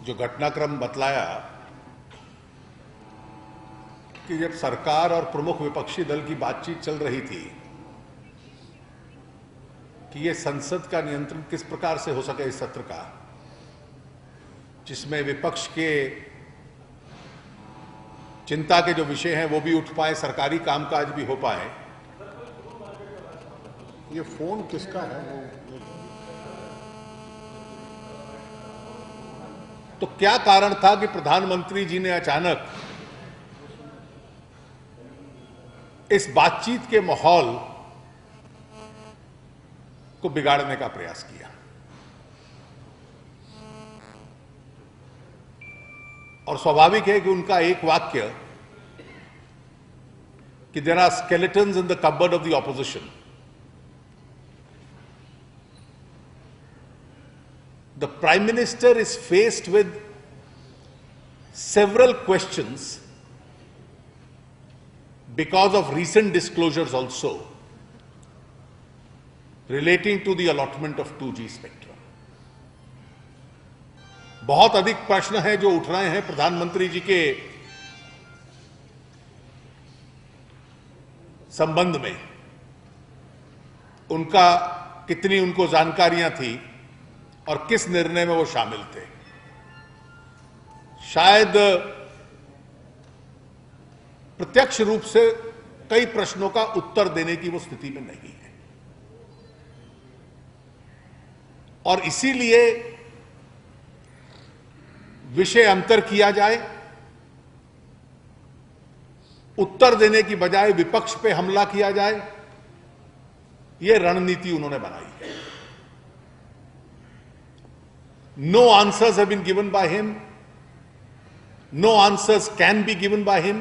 जो घटनाक्रम बतलाया कि जब सरकार और प्रमुख विपक्षी दल की बातचीत चल रही थी कि ये संसद का नियंत्रण किस प्रकार से हो सके इस सत्र का, जिसमें विपक्ष के चिंता के जो विषय हैं वो भी उठ पाए, सरकारी कामकाज भी हो पाए। ये फोन किसका है? तो क्या कारण था कि प्रधानमंत्री जी ने अचानक इस बातचीत के माहौल को बिगाड़ने का प्रयास किया? और स्वाभाविक है कि उनका एक वाक्य कि there are skeletons in the cupboard of the opposition, the Prime Minister is faced with several questions because of recent disclosures also relating to the allotment of 2G spectrum. बहुत अधिक प्रश्न हैं जो उठ रहे हैं प्रधानमंत्री जी के संबंध में। उनका कितनी उनको जानकारियां थी और किस निर्णय में वो शामिल थे। शायद प्रत्यक्ष रूप से कई प्रश्नों का उत्तर देने की वो स्थिति में नहीं है, और इसीलिए विषय अंतर किया जाए, उत्तर देने की बजाय विपक्ष पे हमला किया जाए, ये रणनीति उन्होंने बनाई है। No answers have been given by him. No answers can be given by him.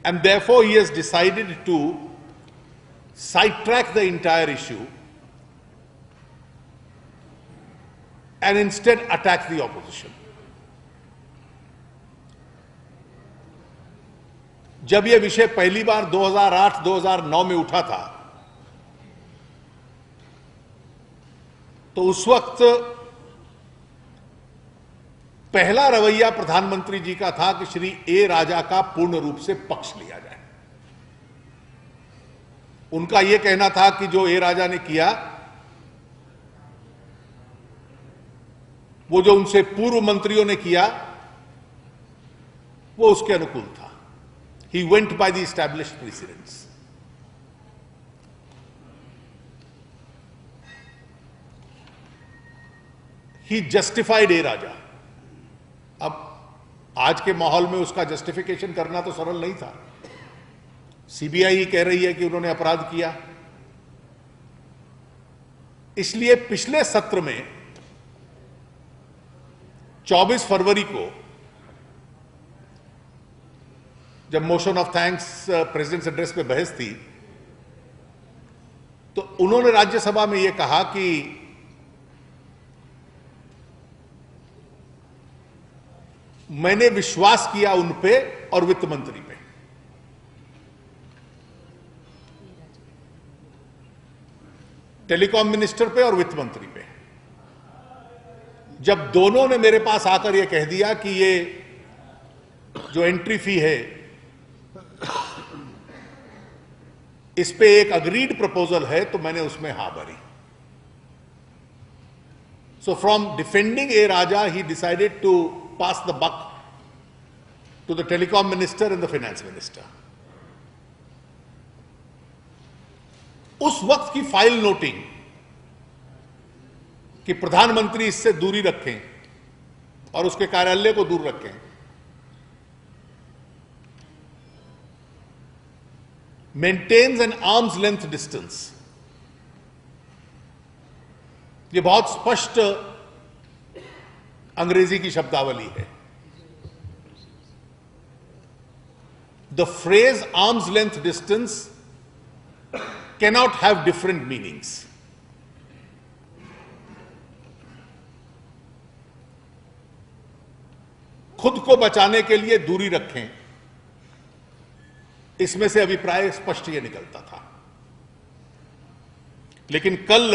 And therefore he has decided to sidetrack the entire issue and instead attack the opposition. जब यह विषय पहली बार 2008-2009 में उठा था, तो उस वक्त पहला रवैया प्रधानमंत्री जी का था कि श्री ए राजा का पूर्ण रूप से पक्ष लिया जाए। उनका यह कहना था कि जो ए राजा ने किया वो जो उनसे पूर्व मंत्रियों ने किया वो उसके अनुकूल था। He went by the established presidents. He justified a raja. अब आज के माहौल में उसका जस्टिफिकेशन करना तो सरल नहीं था। सीबीआई कह रही है कि उन्होंने अपराध किया। इसलिए पिछले सत्र में 24 फरवरी को जब motion of thanks president's address पे बहस थी, तो उन्होंने राज्यसभा में यह कहा कि मैंने विश्वास किया उन पे और वित्त मंत्री पे। टेलीकॉम मिनिस्टर पे और वित्त मंत्री पे। जब दोनों ने मेरे पास आकर यह कह दिया कि ये जो एंट्री फी है इस पे एक अग्रीड प्रपोजल है, तो मैंने उसमें हां भरी। So from defending A Raja he decided to pass the buck to the telecom minister and the finance minister. उस वक्त की फाइल नोटिंग कि प्रधानमंत्री इससे दूरी रखें और उसके कार्यालय को दूर रखें, maintains an arm's length distance, ये बहुत स्पष्ट अंग्रेजी की शब्दावली है। The phrase arms length distance cannot have different meanings. खुद को बचाने के लिए दूरी रखें, इसमें से अभिप्राय स्पष्ट यह निकलता था। लेकिन कल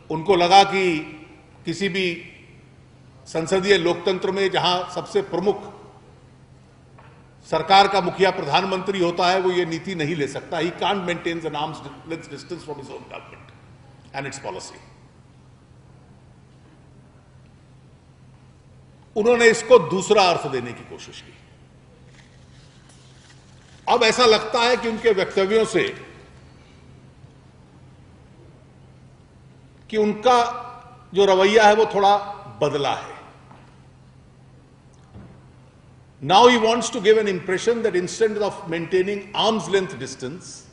उनको लगा कि किसी भी संसदीय लोकतंत्र में जहां सबसे प्रमुख सरकार का मुखिया प्रधानमंत्री होता है, वो ये नीति नहीं ले सकता. He can't maintain an arms length distance from his own government and it's policy. उन्होंने इसको दूसरा अर्थ देने की कोशिश की. अब ऐसा लगता है कि उनके वक्तव्यों से कि उनका जो रवैया है वो थोड़ा बदला है. Now he wants to give an impression that instead of maintaining arm's length distance,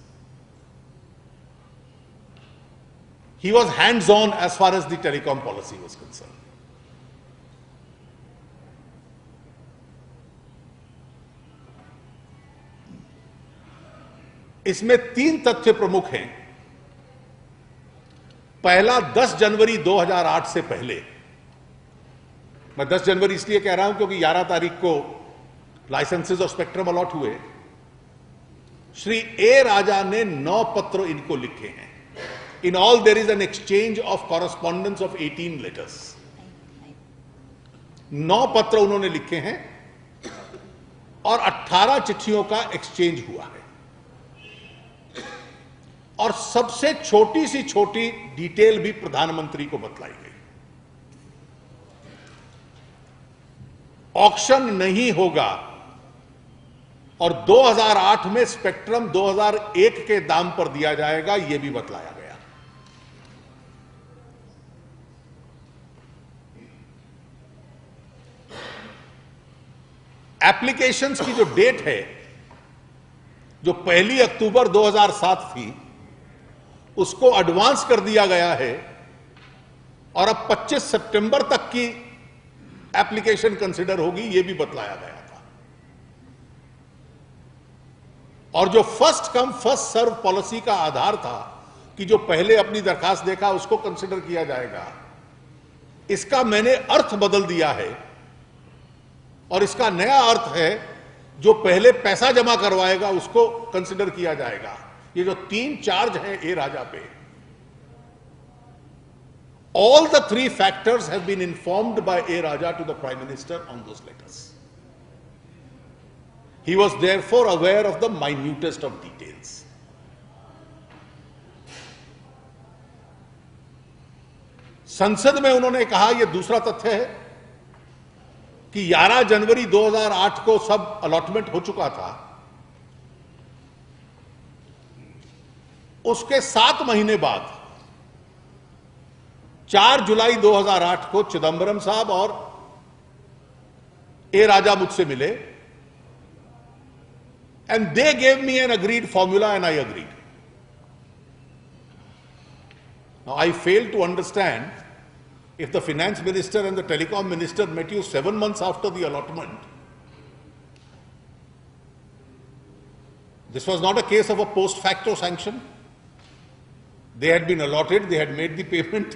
he was hands-on as far as the telecom policy was concerned. इसमें 3 तथ्य प्रमुख हैं. पहला, 10 जनवरी 2008 से पहले, मैं 10 जनवरी इसलिए कह रहा हूं क्योंकि 11 तारीख को लाइसेंसेस और स्पेक्ट्रम अलॉट हुए. श्री ए राजा ने 9 पत्र इनको लिखे हैं. In all there is an exchange of correspondence of 18 letters. 9 पत्र उन्होंने लिखे हैं और 18 चिट्ठियों का एक्सचेंज हुआ है. और सबसे छोटी सी छोटी डिटेल भी प्रधानमंत्री को बतलाई गई. ऑक्शन नहीं होगा और 2008 में स्पेक्ट्रम 2001 के दाम पर दिया जाएगा, यह भी बतलाया गया. एप्लीकेशंस की जो डेट है, जो 1 अक्टूबर 2007 थी, उसको एडवांस कर दिया गया है और अब 25 सितंबर तक की एप्लीकेशन कंसिडर होगी, यह भी बतलाया गया था. और जो first come first serve policy का आधार था कि जो पहले अपनी दरखास्त देखा उसको कंसिडर किया जाएगा, इसका मैंने अर्थ बदल दिया है. और इसका नया अर्थ है, जो पहले पैसा जमा करवाएगा उसको कंसिडर किया जाएगा. ये जो 3 चार्ज हैं ए राजा पे, all the 3 factors have been informed by A. Raja to the Prime Minister on those letters. He was therefore aware of the minutest of details. संसद में उन्होंने कहा, यह दूसरा तथ्य है कि 11 जनवरी 2008 को सब अलॉटमेंट हो चुका था. उसके 7 महीने बाद 4 जुलाई 2008 को चिदंबरम साहब और ए राजा मुझसे मिले and they gave me an agreed formula and I agreed. Now I fail to understand if the finance minister and the telecom minister met you 7 months after the allotment. This was not a case of a post facto sanction. They had been allotted, they had made the payment.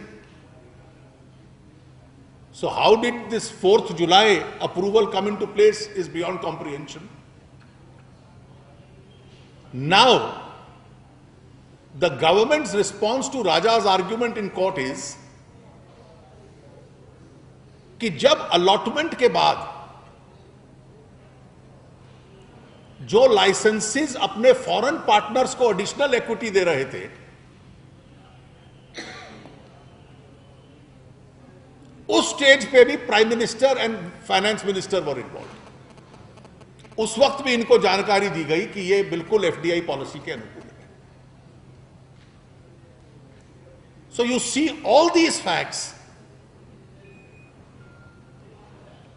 So how did this 4th July approval come into place is beyond comprehension. Now, the government's response to Raja's argument in court is कि जब allotment के बाद जो licences अपने foreign partners को additional equity दे रहे थे, उस स्टेज पे भी prime minister and finance minister were involve. उस वक्त भी इनको जानकारी दी गई कि ये बिल्कुल एफडीआई पॉलिसी के अनुकूल है. So you see all these facts.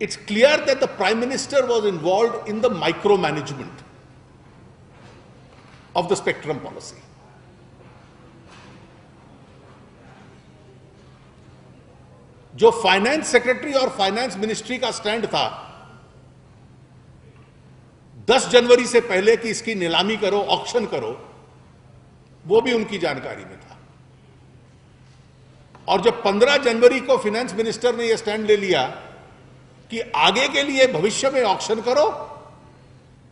It's clear that the prime minister was involve in the micro management of the spectrum policy. जो फाइनेंस सेक्रेटरी और फाइनेंस मिनिस्ट्री का स्टैंड था 10 जनवरी से पहले कि इसकी नीलामी करो, ऑक्शन करो, वो भी उनकी जानकारी में था. और जब 15 जनवरी को फाइनेंस मिनिस्टर ने यह स्टैंड ले लिया कि आगे के लिए भविष्य में ऑक्शन करो,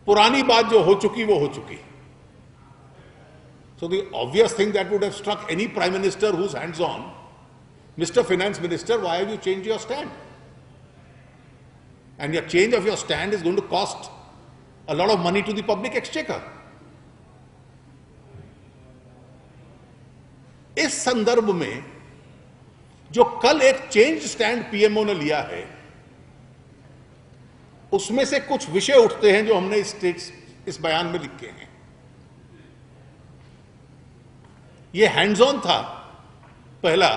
पुरानी बात जो हो चुकी वो हो चुकी. So the obvious thing that would have struck any prime minister who is hands on Mr. Finance Minister, why have you changed your stand? And your change of your stand is going to cost a lot of money to the public exchequer. इस संदर्भ में जो कल एक change stand PMO ने लिया है, उसमें से कुछ विषय उठते हैं जो हमने इस बयान में लिखे हैं। यह हैंड्स ऑन था। पहला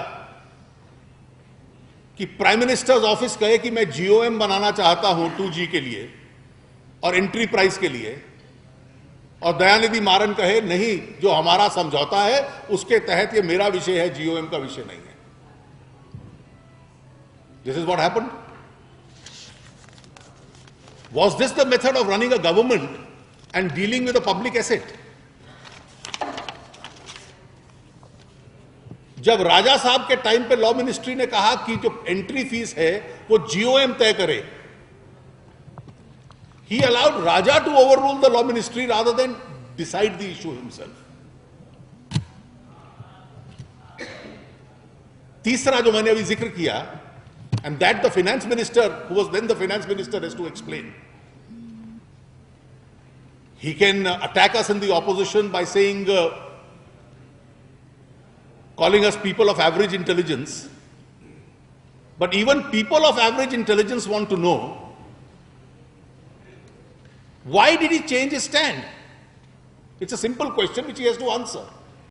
कि प्राइम मिनिस्टर्स ऑफिस कहे कि मैं जीओएम बनाना चाहता हूं 2G के लिए और एंट्री प्राइस के लिए, और दयानिधि मारन कहे नहीं, जो हमारा समझौता है उसके तहत ये मेरा विषय है, जीओएम का विषय नहीं है। This is what happened. Was this the method of running a government and dealing with a public asset? जब राजा साहब के टाइम पे लॉ मिनिस्ट्री ने कहा कि जो एंट्री फीस है वो जीओएम तय करे, he allowed Raja to overrule the law ministry rather than decide the issue himself. तीसरा जो मैंने अभी जिक्र किया, and that the finance minister, who was then the finance minister, has to explain. He can attack us in the opposition by saying, calling us people of average intelligence. But even people of average intelligence want to know, why did he change his stand? It's a simple question which he has to answer.